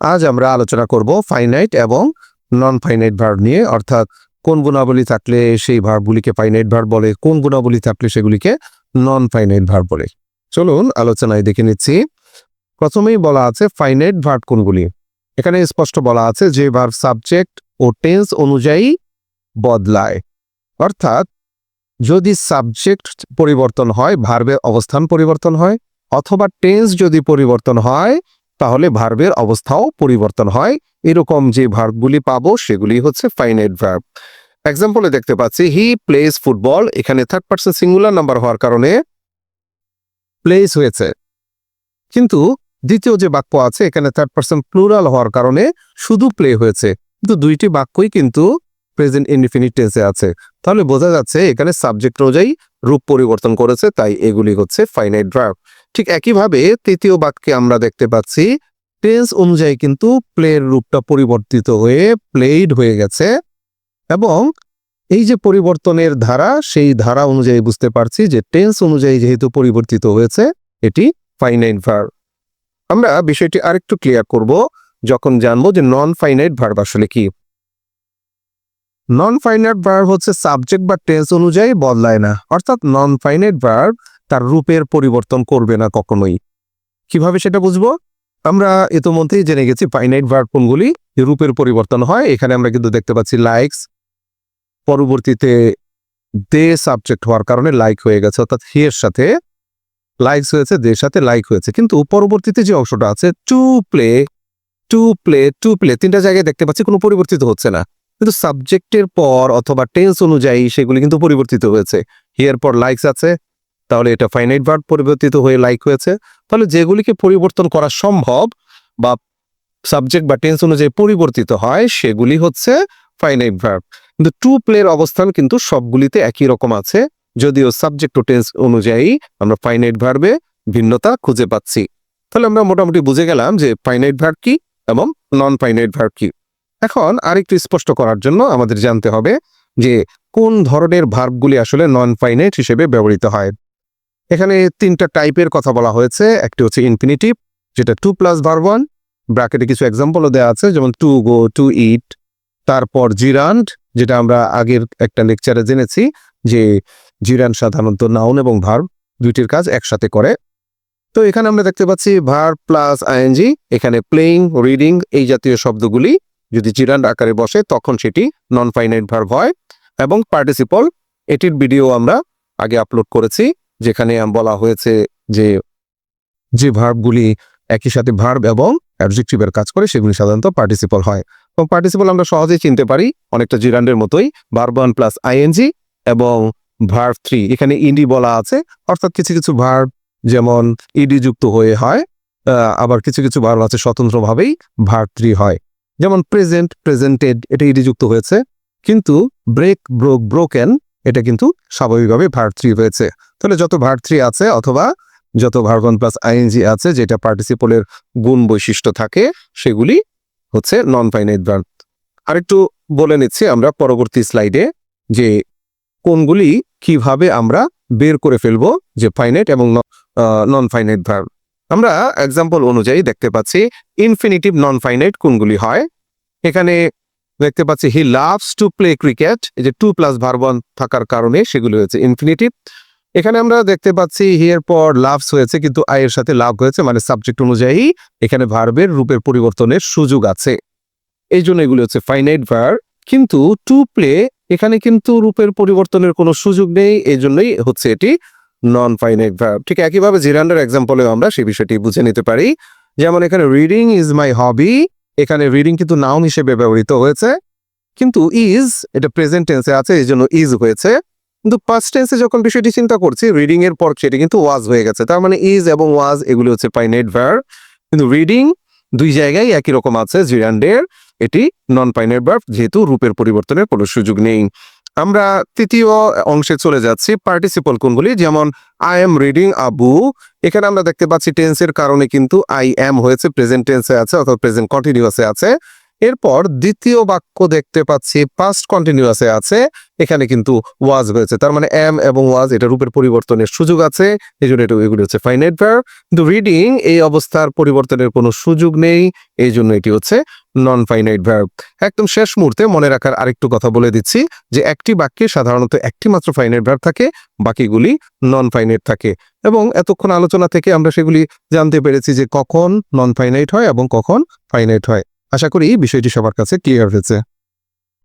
আজ আমরা আলোচনা করব ফাইনাইট এবং নন ফাইনাইট ভার্ব নিয়ে, অর্থাৎ কোন গুণাবলী থাকলে সেই ভার্বগুলিকে ফাইনাইট ভার্ব বলে, কোন গুণাবলী থাকলে সেগুলিকে নন ফাইনাইট ভার্ব বলে। চলুন আলোচনায় দেখে নিচ্ছি। প্রথমেই বলা আছে ফাইনাইট ভার্ব কোনগুলি। এখানে স্পষ্ট বলা আছে যে ভার্ব সাবজেক্ট ও টেন্স অনুযায়ী বদলায়, অর্থাৎ যদি সাবজেক্ট পরিবর্তন হয় ভার্বের অবস্থান পরিবর্তন হয়, অথবা টেন্স যদি পরিবর্তন হয় তাহলে ভার্বের অবস্থাও পরিবর্তন হয়। এরকম যে ভার্বগুলি পাবো সেগুলি হচ্ছে ফাইনাইট ভার্ব। এক্সাম্পলে দেখতে পাচ্ছি হি প্লেস ফুটবল, এখানে থার্ড পারসন সিঙ্গুলার নাম্বার হওয়ার কারণে প্লেস হয়েছে, কিন্তু দ্বিতীয় যে বাক্য আছে এখানে থার্ড পারসন প্লুরাল হওয়ার কারণে শুধু প্লে হয়েছে, কিন্তু দুইটি বাক্যই কিন্তু প্রেজেন্ট ইনডিফিনিট টেন্সে আছে। তাহলে বোঝা যাচ্ছে এখানে সাবজেক্ট অনুযায়ী রূপ পরিবর্তন করেছে, তাই এগুলি হচ্ছে ফাইনাইট ভার্ব। ঠিক একইভাবে তৃতীয় বাক্যে আমরা দেখতে পাচ্ছি টেন্স অনুযায়ী কিন্তু প্লের রূপটা পরিবর্তিত হয়ে প্লেইড হয়ে গেছে, এবং এই যে পরিবর্তনের ধারা সেই ধারা অনুযায়ী বুঝতে পারছি যে টেন্স অনুযায়ী যেহেতু পরিবর্তিত হয়েছে এটি ফাইনাইট ভার্ব। আমরা বিষয়টি আরেকটু ক্লিয়ার করব যখন জানবো যে নন ফাইনাইট ভার্ব আসলে কি। নন ফাইনাইট ভার্ব হচ্ছে সাবজেক্ট বা টেন্স অনুযায়ী বদলায় না, অর্থাৎ নন ফাইনাইট ভার্ব তার রূপের পরিবর্তন করবে না কখনোই। কিভাবে সেটা বুঝবো? আমরা ইতোমধ্যেই জেনে গেছি ফাইনাইট ভার্ব কোনগুলি রূপের পরিবর্তন হয়। এখানে আমরা কিন্তু দেখতে পাচ্ছি লাইকস, পরবর্তীতে দে সাবজেক্ট হওয়ার কারণে লাইক হয়ে গেছে, অর্থাৎ হি এর সাথে লাইকস হয়েছে, দে সাথে লাইক হয়েছে। কিন্তু পরবর্তীতে যে অংশটা আছে to play, to play, to play, তিনটা জায়গায় দেখতে পাচ্ছি কোনো পরিবর্তিত হচ্ছে না, কিন্তু সাবজেক্টের পর অথবা টেন্স অনুযায়ী সেগুলি কিন্তু পরিবর্তিত হয়েছে। হি এর পর লাইকস আছে, তাহলে এটা ফাইনাইট ভার্ব পরিবর্তিত হয়ে লাইক হয়েছে। তাহলে যেগুলিকে পরিবর্তন করা সম্ভব বা সাবজেক্ট বা টেন্স অনুযায়ী পরিবর্তিত হয় সেগুলি হচ্ছে ফাইনাইট ভার্ব। কিন্তু টু প্লের অবস্থান কিন্তু সবগুলিতে একই রকম আছে, যদিও সাবজেক্ট ও টেন্স অনুযায়ী আমরা ফাইনাইট ভার্বে ভিন্নতা খুঁজে পাচ্ছি। তাহলে আমরা মোটামুটি বুঝে গেলাম যে ফাইনাইট ভার্ব কি এবং নন ফাইনাইট ভার্ব কি। এখন আরেকটু স্পষ্ট করার জন্য আমাদের জানতে হবে যে কোন ধরনের ভার্বগুলি আসলে নন ফাইনাইট হিসেবে ব্যবহৃত হয়। এখানে তিনটা টাইপের কথা বলা হয়েছে। একটি হচ্ছে ইনফিনিটিভ, যেটা টু প্লাস ভার্ব ওয়ান, ব্র্যাকেটে কিছু এক্সাম্পলও দেওয়া আছে যেমন টু গো, টু ইট। তারপর জিরান্ড, যেটা আমরা আগের একটা লেকচারে জেনেছি যে জিরান্ড সাধারণত নাউন এবং ভার্ব দুইটির কাজ একসাথে করে। তো এখানে আমরা দেখতে পাচ্ছি ভার্ব প্লাস আইএনজি, এখানে প্লেইং, রিডিং এই জাতীয় শব্দগুলি যদি জিরান্ড আকারে বসে তখন সেটি নন ফাইনাইট ভার্ব হয়। এবং পার্টিসিপল, এটির ভিডিও আমরা আগে আপলোড করেছি যেখানে বলা হয়েছে যে যে ভার্বগুলি একই সাথে ভার্ব এবং অ্যাডজেক্টিভের কাজ করে সেগুলি সাধারণত পার্টিসিপল হয়। এবং পার্টিসিপল আমরা সহজেই চিনতে পারি, অনেকটা জিরান্ডের মতোই, ভার্ব ওয়ান প্লাস আইএনজি এবং ভার্ব থ্রি। এখানে ইডি বলা আছে, অর্থাৎ কিছু কিছু ভার্ব যেমন ইডি যুক্ত হয়ে হয়, আবার কিছু কিছু ভার্ব আছে স্বতন্ত্রভাবেই ভার্ব থ্রি হয়। যেমন প্রেজেন্ট, প্রেজেন্টেড, এটা ইডি যুক্ত হয়েছে, কিন্তু ব্রেক, ব্রোক, ব্রোকেন এটা কিন্তু স্বাভাবিকভাবে ভার্ব থ্রি হয়েছে। তাহলে যত ভার্ব থ্রি আছে অথবা যত ভার্ব ওয়ান প্লাস আইএনজি আছে যেটা পার্টিসিপলের গুণ বৈশিষ্ট্য থাকে সেগুলি হচ্ছে নন ফাইনাইট ভার্ব। আরেকটু বলে নিচ্ছি আমরা পরবর্তী স্লাইডে যে কোনগুলি কিভাবে আমরা বের করে ফেলবো যে ফাইনাইট এবং নন ফাইনাইট ভার্ব। আমরা এক্সাম্পল অনুযায়ী দেখতে পাচ্ছি ইনফিনিটিভ নন ফাইনাইট কোনগুলি হয়। এখানে দেখতে পাচ্ছি he loves to play cricket, এই যে টু প্লাস ভার্ব ওয়ান থাকার কারণে সেগুলি হয়েছে ইনফিনিটিভ। এখানে আমরা দেখতে পাচ্ছি হি এর পর লাভস হয়েছে, কিন্তু আই এর সাথে লাভ হয়েছে, মানে সাবজেক্ট অনুযায়ী এখানে ভার্বের রূপের পরিবর্তনের সুযোগ আছে, এই জন্য এগুলি হচ্ছে ফাইনাইট ভার্ব। কিন্তু টু প্লে, এখানে কিন্তু রূপের পরিবর্তনের কোনো সুযোগ নেই, এই জন্যই হচ্ছে এটি নন ফাইনাইট ভার্ব। ঠিক একইভাবে জিরান্ডের এক্সাম্পলেও আমরা সেই বিষয়টি বুঝে নিতে পারি। যেমন এখানে রিডিং ইজ মাই হবি, এখানে রিডিং কিন্তু নাউন হিসেবে ব্যবহৃত হয়েছে, কিন্তু ইজ এটা প্রেজেন্ট টেন্সে আছে এই জন্য ইজ হয়েছে। কিন্তু পাস্ট টেন্সে যখন বিষয়টি চিন্তা করছি রিডিং এর পর সেটি কিন্তু ওয়াজ হয়ে গেছে, তার মানে ইজ এবং ওয়াজ এগুলি হচ্ছে ফাইনাইট ভার্ব। কিন্তু রিডিং দুই জায়গায় একই রকম আছে জিরান্ডের, এটি নন ফাইনাইট ভার্ব যেহেতু রূপের পরিবর্তনের কোনো সুযোগ নেই। আমরা তৃতীয় অংশে চলে যাচ্ছি, পার্টিসিপল কোনগুলি। যেমন আই এম রিডিং আ বুক, এখানে আমরা দেখতে পাচ্ছি টেন্সের কারণে কিন্তু আই এম হয়েছে প্রেজেন্ট টেন্সে আছে অথবা প্রেজেন্ট কন্টিনিউয়াসে আছে, এরপর দ্বিতীয় বাক্য দেখতে পাচ্ছি পাস্ট কন্টিনিউয়াসে আছে, এখানে কিন্তু ওয়াজ হয়েছে, তার মানে এম এবং ওয়াজ এটা রূপের পরিবর্তনের সুযোগ আছে, এই জন্য এগুলি হচ্ছে ফাইনাইট ভার্ব। কিন্তু রিডিং এই অবস্থার পরিবর্তনের কোনো সুযোগ নেই, এই জন্য এটি হচ্ছে নন ফাইনাইট ভার্ব। একদম শেষ মুহূর্তে মনে রাখার আরেকটু কথা বলে দিচ্ছি যে একটি বাক্যে সাধারণত একটি মাত্র ফাইনাইট ভার্ব থাকে, বাকিগুলি নন ফাইনাইট থাকে। এবং এতক্ষণ আলোচনা থেকে আমরা সেগুলি জানতে পেরেছি যে কখন নন ফাইনাইট হয় এবং কখন ফাইনাইট হয়। আশা করি বিষয়টি সবার কাছে ক্লিয়ার হয়েছে।